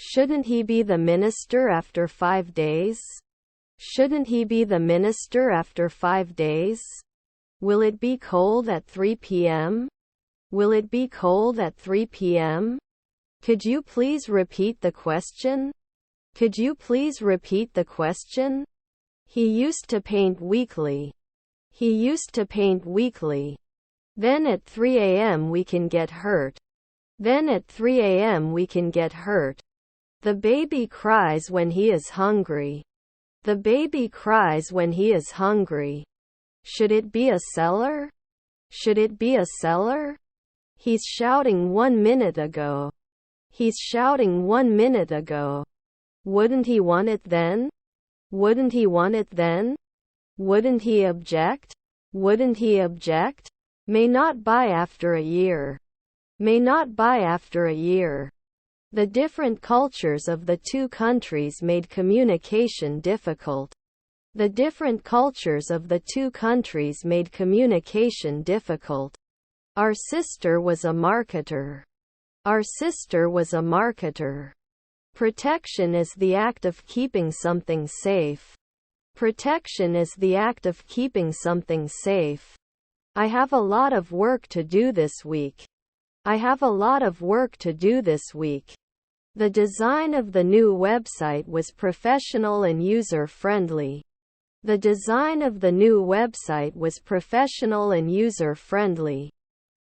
Shouldn't he be the minister after 5 days? Shouldn't he be the minister after 5 days? Will it be cold at 3 p.m.? Will it be cold at 3 p.m.? Could you please repeat the question? Could you please repeat the question? He used to paint weekly. He used to paint weekly. Then at 3 a.m. we can get hurt. Then at 3 a.m. we can get hurt. The baby cries when he is hungry. The baby cries when he is hungry. Should it be a cellar? Should it be a cellar? He's shouting 1 minute ago. He's shouting 1 minute ago. Wouldn't he want it then? Wouldn't he want it then? Wouldn't he object? Wouldn't he object? May not buy after a year. May not buy after a year. The different cultures of the two countries made communication difficult. The different cultures of the two countries made communication difficult. Our sister was a marketer. Our sister was a marketer. Protection is the act of keeping something safe. Protection is the act of keeping something safe. I have a lot of work to do this week. I have a lot of work to do this week. The design of the new website was professional and user-friendly. The design of the new website was professional and user-friendly.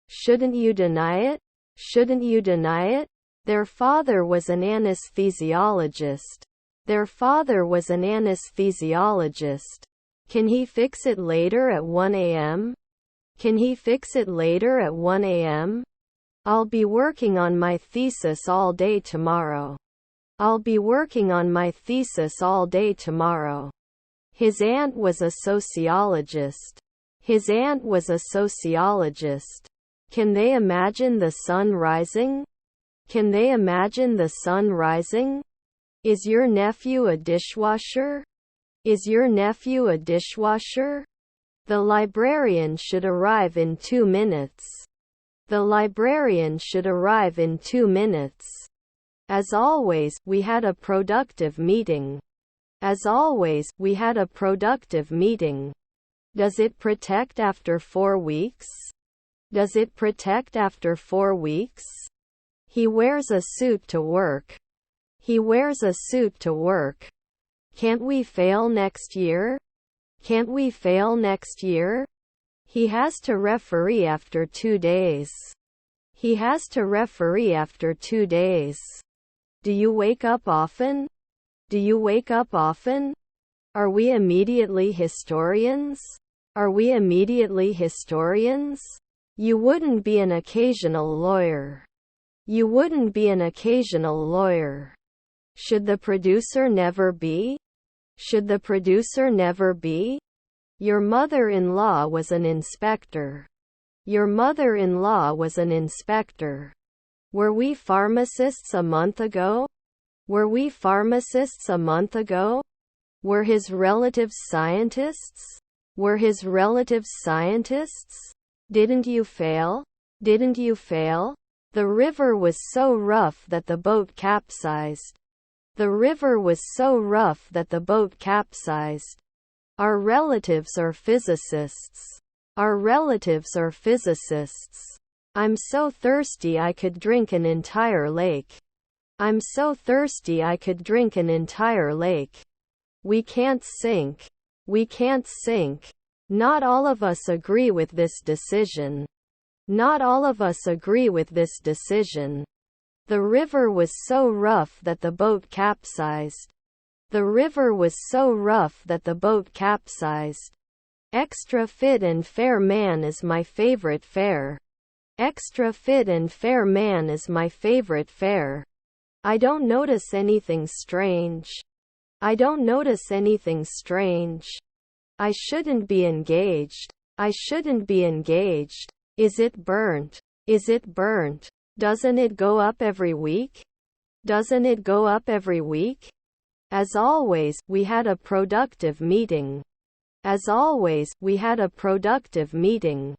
Shouldn't you deny it? Shouldn't you deny it? Their father was an anesthesiologist. Their father was an anesthesiologist. Can he fix it later at 1 a.m.? Can he fix it later at 1 a.m.? I'll be working on my thesis all day tomorrow. I'll be working on my thesis all day tomorrow. His aunt was a sociologist. His aunt was a sociologist. Can they imagine the sun rising? Can they imagine the sun rising? Is your nephew a dishwasher? Is your nephew a dishwasher? The librarian should arrive in 2 minutes. The librarian should arrive in 2 minutes. As always, we had a productive meeting. As always, we had a productive meeting. Does it protect after 4 weeks? Does it protect after 4 weeks? He wears a suit to work. He wears a suit to work. Can't we fail next year? Can't we fail next year? He has to referee after 2 days. He has to referee after 2 days. Do you wake up often? Do you wake up often? Are we immediately historians? Are we immediately historians? You wouldn't be an occasional lawyer. You wouldn't be an occasional lawyer. Should the producer never be? Should the producer never be? Your mother-in-law was an inspector. Your mother-in-law was an inspector. Were we pharmacists a month ago? Were we pharmacists a month ago? Were his relatives scientists? Were his relatives scientists? Didn't you fail? Didn't you fail? The river was so rough that the boat capsized. The river was so rough that the boat capsized. Our relatives are physicists. Our relatives are physicists. I'm so thirsty I could drink an entire lake. I'm so thirsty I could drink an entire lake. We can't sink. We can't sink. Not all of us agree with this decision. Not all of us agree with this decision. The river was so rough that the boat capsized. The river was so rough that the boat capsized. Extra fit and fair man is my favorite fare. Extra fit and fair man is my favorite fare. I don't notice anything strange. I don't notice anything strange. I shouldn't be engaged. I shouldn't be engaged. Is it burnt? Is it burnt? Doesn't it go up every week? Doesn't it go up every week? As always, we had a productive meeting. As always, we had a productive meeting.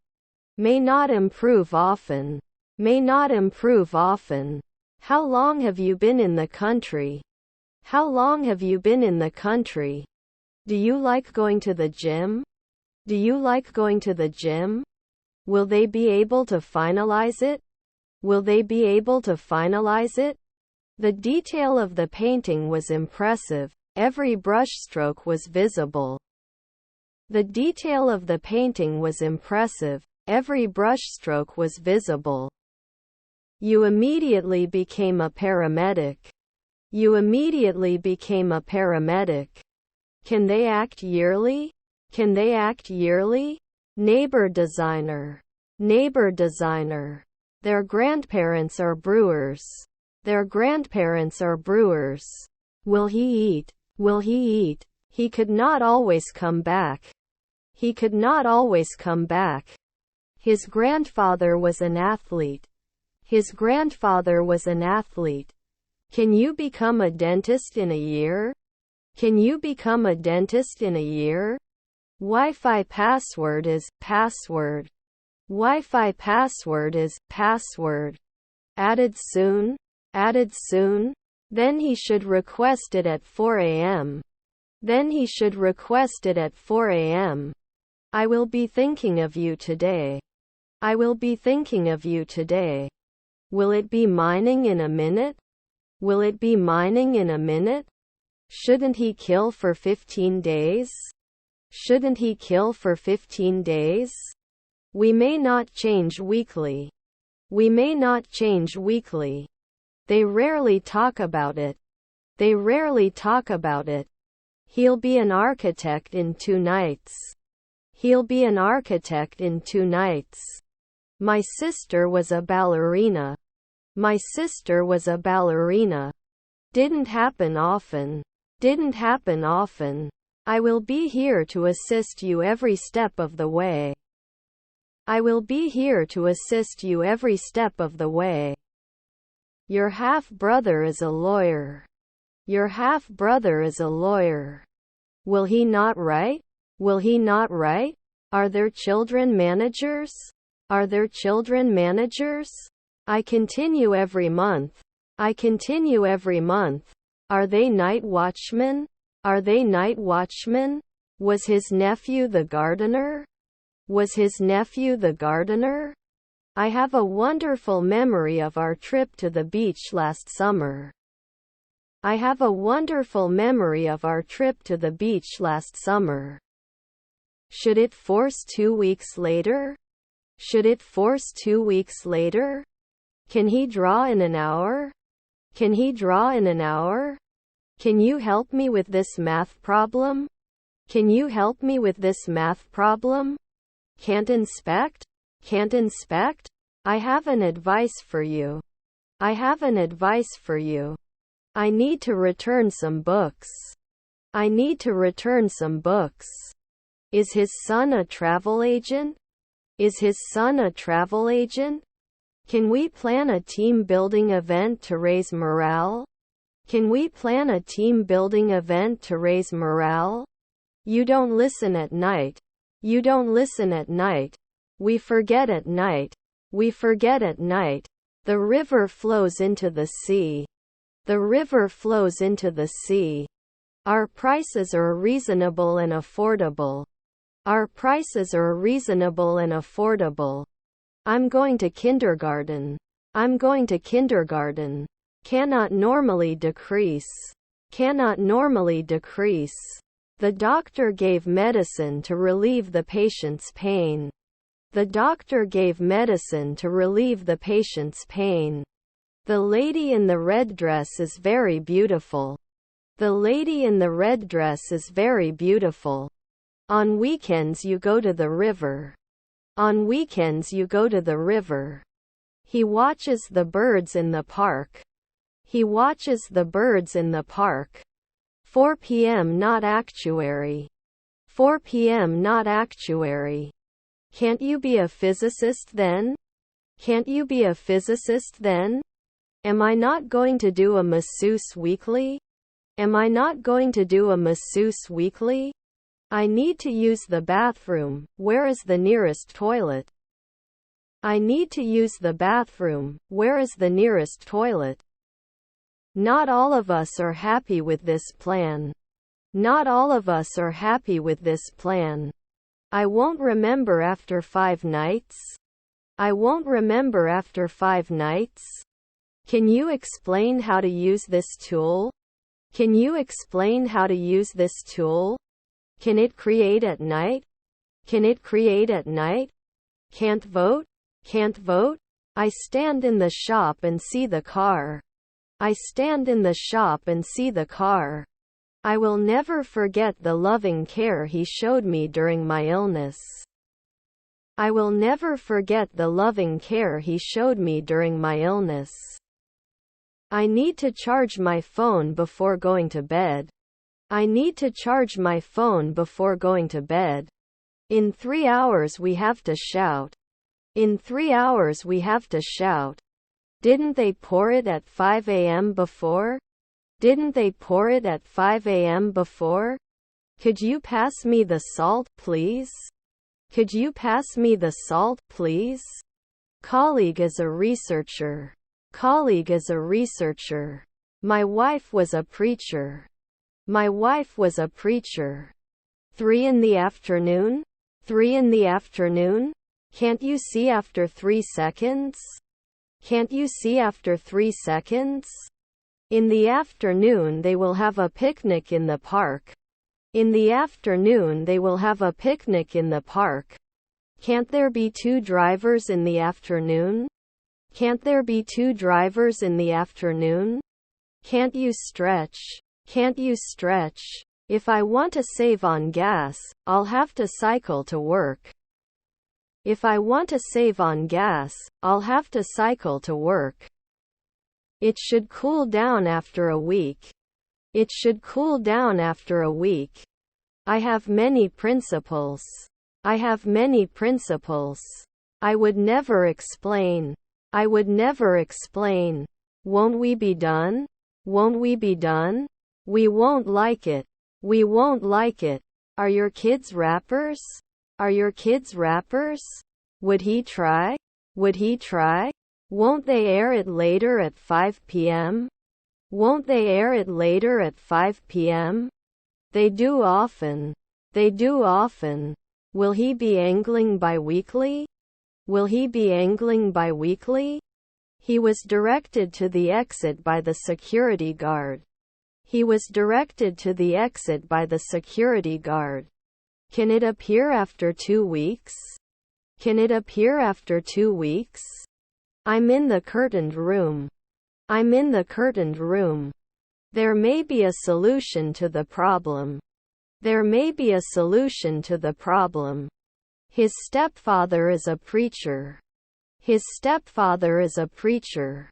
May not improve often. May not improve often. How long have you been in the country? How long have you been in the country? Do you like going to the gym? Do you like going to the gym? Will they be able to finalize it? Will they be able to finalize it? The detail of the painting was impressive. Every brushstroke was visible. The detail of the painting was impressive. Every brushstroke was visible. You immediately became a paramedic. You immediately became a paramedic. Can they act yearly? Can they act yearly? Neighbor designer. Neighbor designer. Their grandparents are brewers. Their grandparents are brewers. Will he eat? Will he eat? He could not always come back. He could not always come back. His grandfather was an athlete. His grandfather was an athlete. Can you become a dentist in a year? Can you become a dentist in a year? Wi-Fi password is password. Wi-Fi password is password. Added soon? Added soon? Then he should request it at 4 a.m. Then he should request it at 4 a.m. I will be thinking of you today. I will be thinking of you today. Will it be mining in a minute? Will it be mining in a minute? Shouldn't he kill for 15 days? Shouldn't he kill for 15 days? We may not change weekly. We may not change weekly. They rarely talk about it. They rarely talk about it. He'll be an architect in 2 nights. He'll be an architect in 2 nights. My sister was a ballerina. My sister was a ballerina. Didn't happen often. Didn't happen often. I will be here to assist you every step of the way. I will be here to assist you every step of the way. Your half-brother is a lawyer. Your half-brother is a lawyer. Will he not write? Will he not write? Are their children managers? Are their children managers? I continue every month. I continue every month. Are they night watchmen? Are they night watchmen? Was his nephew the gardener? Was his nephew the gardener? I have a wonderful memory of our trip to the beach last summer. I have a wonderful memory of our trip to the beach last summer. Should it force 2 weeks later? Should it force 2 weeks later? Can he draw in an hour? Can he draw in an hour? Can you help me with this math problem? Can you help me with this math problem? Can't inspect? Can't inspect? I have an advice for you. I have an advice for you. I need to return some books. I need to return some books. Is his son a travel agent? Is his son a travel agent? Can we plan a team-building event to raise morale? Can we plan a team-building event to raise morale? You don't listen at night. You don't listen at night. We forget at night. We forget at night. The river flows into the sea. The river flows into the sea. Our prices are reasonable and affordable. Our prices are reasonable and affordable. I'm going to kindergarten. I'm going to kindergarten. Cannot normally decrease. Cannot normally decrease. The doctor gave medicine to relieve the patient's pain. The doctor gave medicine to relieve the patient's pain. The lady in the red dress is very beautiful. The lady in the red dress is very beautiful. On weekends you go to the river. On weekends you go to the river. He watches the birds in the park. He watches the birds in the park. 4 p.m. not actuary. 4 p.m. not actuary. Can't you be a physicist then? Can't you be a physicist then? Am I not going to do a masseuse weekly? Am I not going to do a masseuse weekly? I need to use the bathroom. Where is the nearest toilet? I need to use the bathroom. Where is the nearest toilet? Not all of us are happy with this plan. Not all of us are happy with this plan. I won't remember after 5 nights. I won't remember after 5 nights. Can you explain how to use this tool? Can you explain how to use this tool? Can it create at night? Can it create at night? Can't vote? Can't vote? I stand in the shop and see the car. I stand in the shop and see the car. I will never forget the loving care he showed me during my illness. I will never forget the loving care he showed me during my illness. I need to charge my phone before going to bed. I need to charge my phone before going to bed. In 3 hours we have to shout. In 3 hours we have to shout. Didn't they pour it at 5 a.m. before? Didn't they pour it at 5 a.m. before? Could you pass me the salt, please? Could you pass me the salt, please? Colleague is a researcher. Colleague is a researcher. My wife was a preacher. My wife was a preacher. 3 in the afternoon? 3 in the afternoon? Can't you see after 3 seconds? Can't you see after 3 seconds? In the afternoon they will have a picnic in the park. In the afternoon they will have a picnic in the park. Can't there be 2 drivers in the afternoon? Can't there be 2 drivers in the afternoon? Can't you stretch? Can't you stretch? If I want to save on gas, I'll have to cycle to work. If I want to save on gas, I'll have to cycle to work. It should cool down after a week. It should cool down after a week. I have many principles. I have many principles. I would never explain. I would never explain. Won't we be done? Won't we be done? We won't like it. We won't like it. Are your kids rappers? Are your kids rappers? Would he try? Would he try? Won't they air it later at 5 p.m.? Won't they air it later at 5 p.m.? They do often. They do often. Will he be angling bi-weekly? Will he be angling bi-weekly? He was directed to the exit by the security guard. He was directed to the exit by the security guard. Can it appear after 2 weeks? Can it appear after 2 weeks? I'm in the curtained room. I'm in the curtained room. There may be a solution to the problem. There may be a solution to the problem. His stepfather is a preacher. His stepfather is a preacher.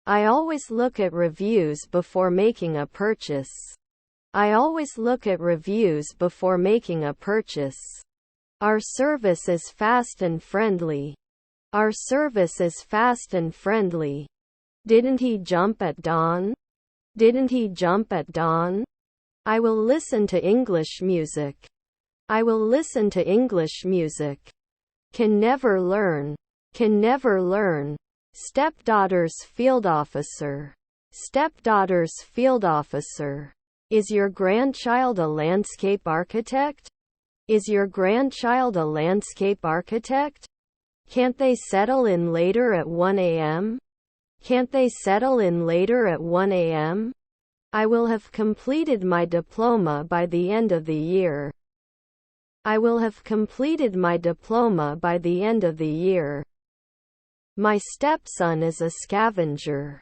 I always look at reviews before making a purchase. I always look at reviews before making a purchase. Our service is fast and friendly. Our service is fast and friendly. Didn't he jump at dawn? Didn't he jump at dawn? I will listen to English music. I will listen to English music. Can never learn. Can never learn. Stepdaughter's field officer. Stepdaughter's field officer. Is your grandchild a landscape architect? Is your grandchild a landscape architect? Can't they settle in later at 1 a.m.? Can't they settle in later at 1 a.m.? I will have completed my diploma by the end of the year. I will have completed my diploma by the end of the year. My stepson is a scavenger.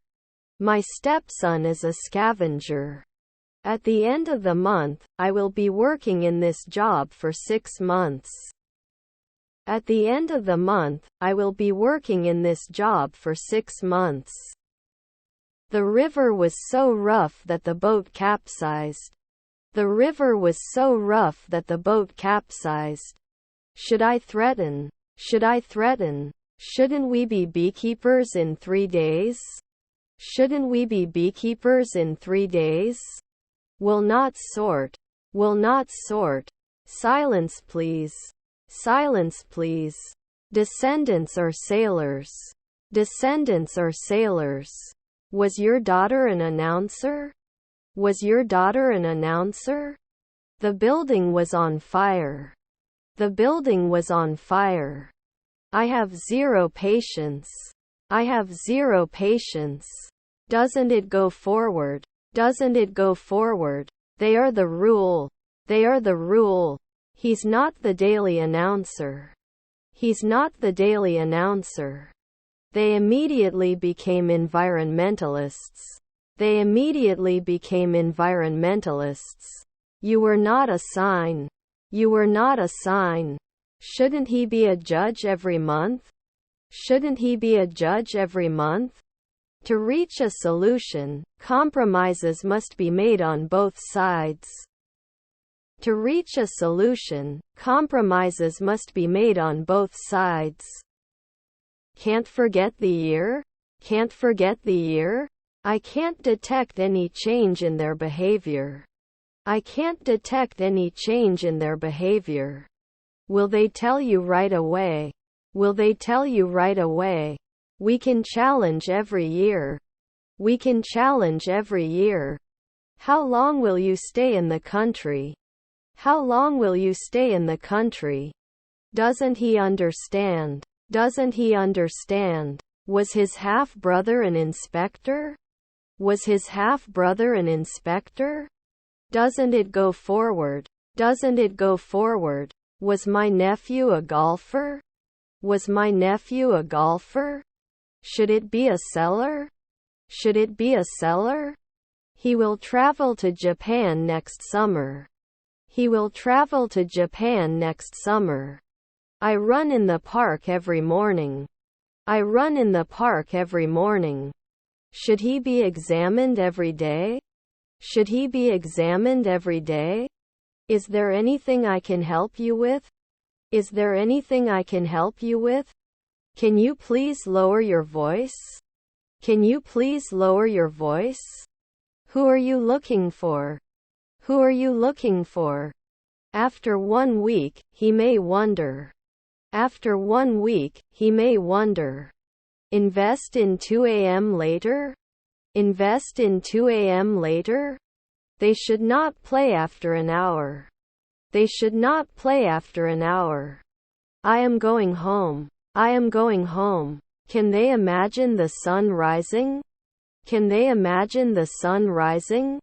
My stepson is a scavenger. At the end of the month, I will be working in this job for 6 months. At the end of the month, I will be working in this job for 6 months. The river was so rough that the boat capsized. The river was so rough that the boat capsized. Should I threaten? Should I threaten? Shouldn't we be beekeepers in 3 days? Shouldn't we be beekeepers in 3 days? Will not sort. Will not sort. Silence please. Silence please. Descendants are sailors. Descendants are sailors. Was your daughter an announcer? Was your daughter an announcer? The building was on fire. The building was on fire. I have zero patience. I have zero patience. Doesn't it go forward? Doesn't it go forward? They are the rule. They are the rule. He's not the daily announcer. He's not the daily announcer. They immediately became environmentalists. They immediately became environmentalists. You were not a sign. You were not a sign. Shouldn't he be a judge every month? Shouldn't he be a judge every month? To reach a solution, compromises must be made on both sides. To reach a solution, compromises must be made on both sides. Can't forget the year? Can't forget the year? I can't detect any change in their behavior. I can't detect any change in their behavior. Will they tell you right away? Will they tell you right away? We can challenge every year. We can challenge every year. How long will you stay in the country? How long will you stay in the country? Doesn't he understand? Doesn't he understand? Was his half-brother an inspector? Was his half-brother an inspector? Doesn't it go forward? Doesn't it go forward? Was my nephew a golfer? Was my nephew a golfer? Should it be a seller? Should it be a seller? He will travel to Japan next summer. He will travel to Japan next summer. I run in the park every morning. I run in the park every morning. Should he be examined every day? Should he be examined every day? Is there anything I can help you with? Is there anything I can help you with? Can you please lower your voice? Can you please lower your voice? Who are you looking for? Who are you looking for? After 1 week, he may wonder. After 1 week, he may wonder. Invest in 2 a.m. later? Invest in 2 a.m. later? They should not play after an hour. They should not play after an hour. I am going home. I am going home. Can they imagine the sun rising? Can they imagine the sun rising?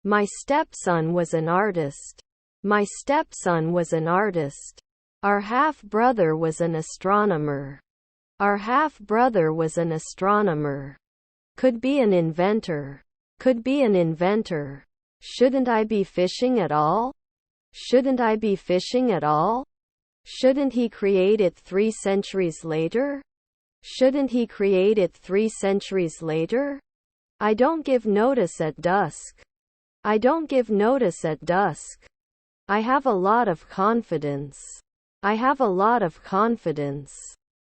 My stepson was an artist. My stepson was an artist. Our half-brother was an astronomer. Our half-brother was an astronomer. Could be an inventor. Could be an inventor. Shouldn't I be fishing at all? Shouldn't I be fishing at all? Shouldn't he create it 3 centuries later? Shouldn't he create it 3 centuries later? I don't give notice at dusk. I don't give notice at dusk. I have a lot of confidence. I have a lot of confidence.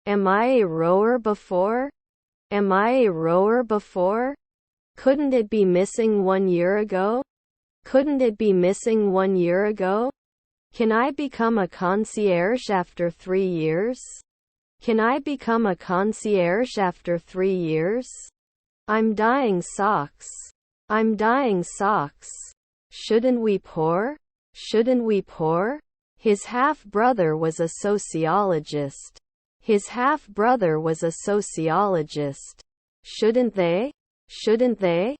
Am I a rower before? Am I a rower before? Couldn't it be missing 1 year ago? Couldn't it be missing 1 year ago? Can I become a concierge after 3 years? Can I become a concierge after 3 years? I'm dyeing socks. I'm dyeing socks. Shouldn't we pour? Shouldn't we pour? His half-brother was a sociologist. His half-brother was a sociologist. Shouldn't they? Shouldn't they?